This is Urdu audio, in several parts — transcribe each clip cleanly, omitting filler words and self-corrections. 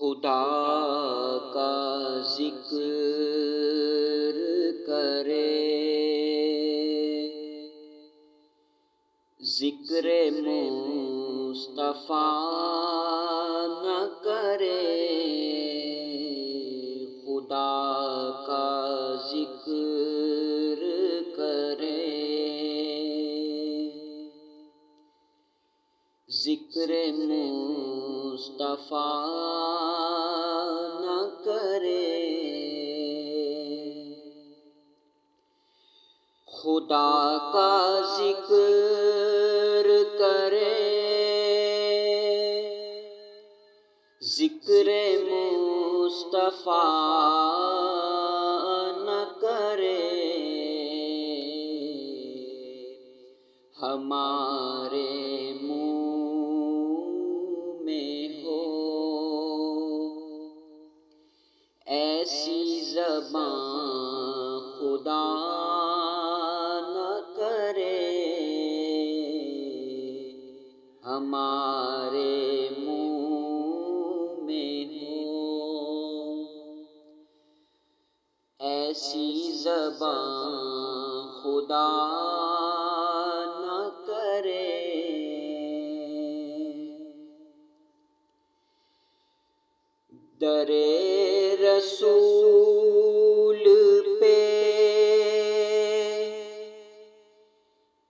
خدا کا ذکر کرے، ذکر مصطفیٰ نہ کرے، خدا کا ذکر کرے، ذکر مصطفیٰ نہ کرے، خدا کا ذکر کرے، ذکر مصطفیٰ نہ کرے، ہمارے منہ میں ہو ایسی زبان خدا نہ کرے، ہمارے منہ میں ہو ایسی زبان خدا نہ کرے، در رسول پہ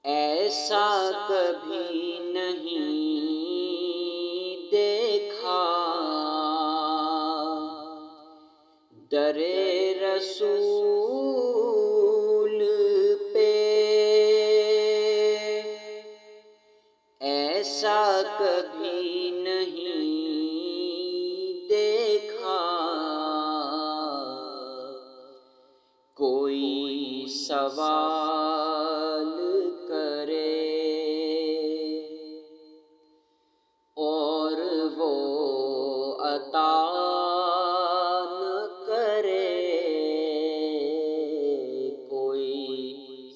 ایسا کبھی نہیں دیکھا، در رسول پہ ایسا کبھی نہیں دیکھا، کوئی سوال کرے اور وہ عطا نہ کرے، کوئی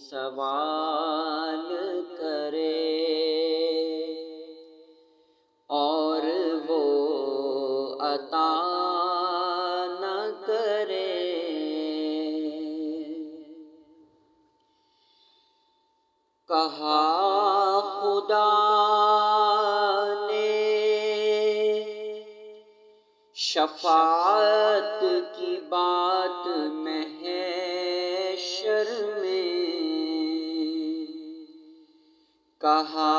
سوال کرے اور وہ عطا نہ کرے، کہا خدا نے شفاعت کی بات محشر میں، کہا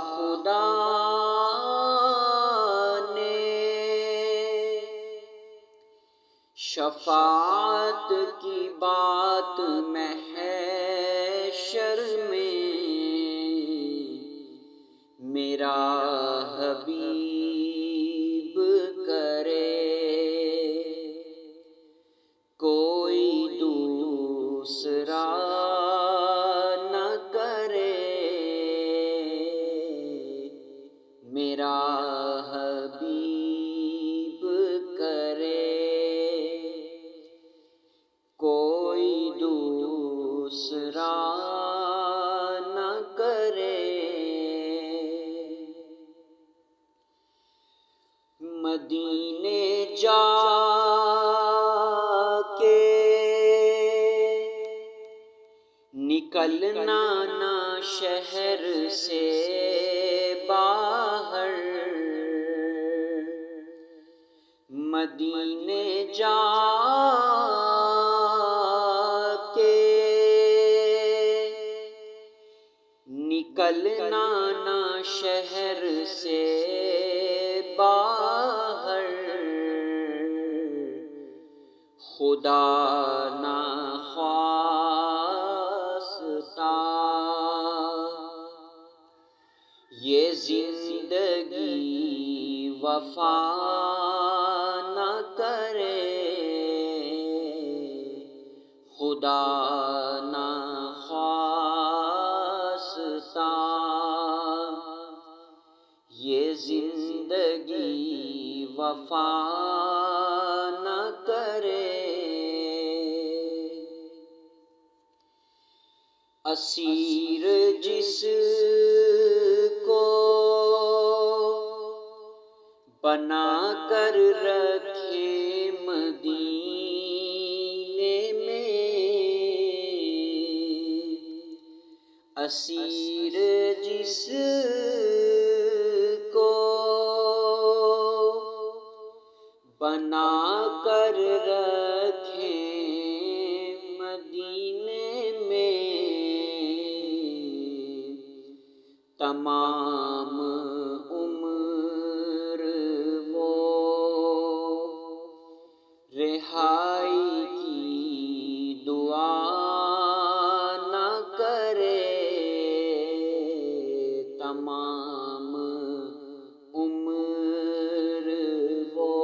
خدا نے شفاعت کی بات محشر میں، میرا حبیب کرے، کوئی دوسرا نہ کرے، میرا حبیب کرے، کوئی دوسرا نہ کرے، مدینے جا کے نکلنا نہ شہر سے باہر، مدینے جا کے نکلنا نہ شہر سے باہر، خدا نخواستہ یہ زندگی وفا نہ کرے، خدا نخواستہ یہ زندگی وفا نہ کرے، اسیر جس کو بنا کر رکھے مدینے میں، اسیر جس کو بنا کر رکھے مدینے میں، تمام عمر وہ رہائی کی دعا نہ کرے، تمام عمر وہ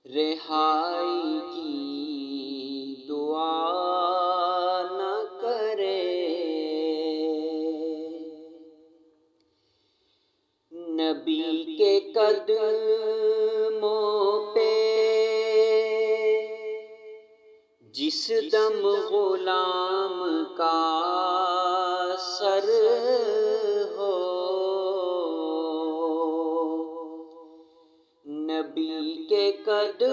رہائی کی دعا نہ کرے۔ نبی کے قدموں پہ جس دم غلام کا سر ہو، نبی کے قدموں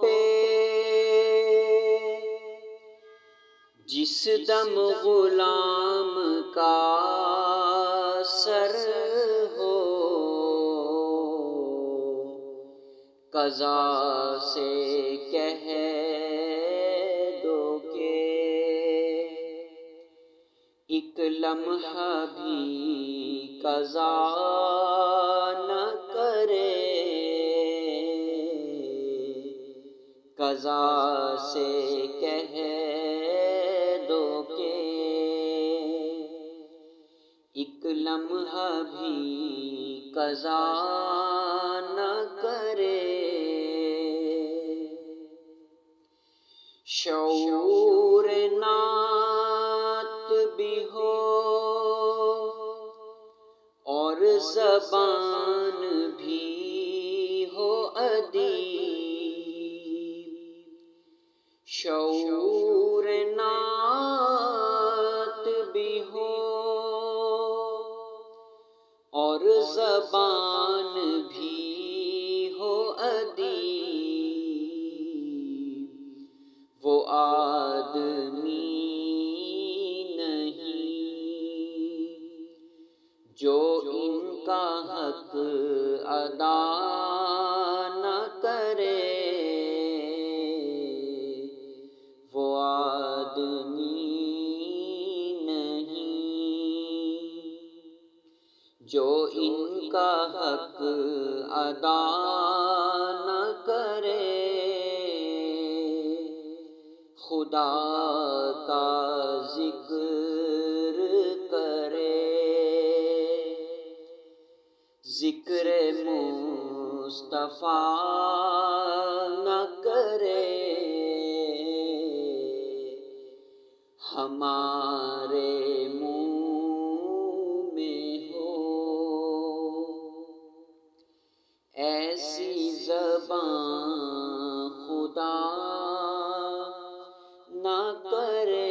پہ جس دم غلام کا سر ہو، قضا سے کہہ دو کہ ایک لمحہ بھی قضا نہ کرے، قضا سے کہہ دو کہ ایک لمحہ بھی قضا نہ کرے۔ شعور نعت بھی ہو اور زبان بھی ہو ادیب، شعور نعت بھی ہو اور زبان بھی ہو ادیب، وہ آدمی نہیں جو ان کا حق ادا نہ کرے، وہ آدمی نہیں جو ان کا حق ادا نہ کرے۔ خدا کا ذکر کرے، ذکر مصطفیٰ نہ کرے، ہمارے منہ میں ہو ایسی زبان خدا نہ کرے۔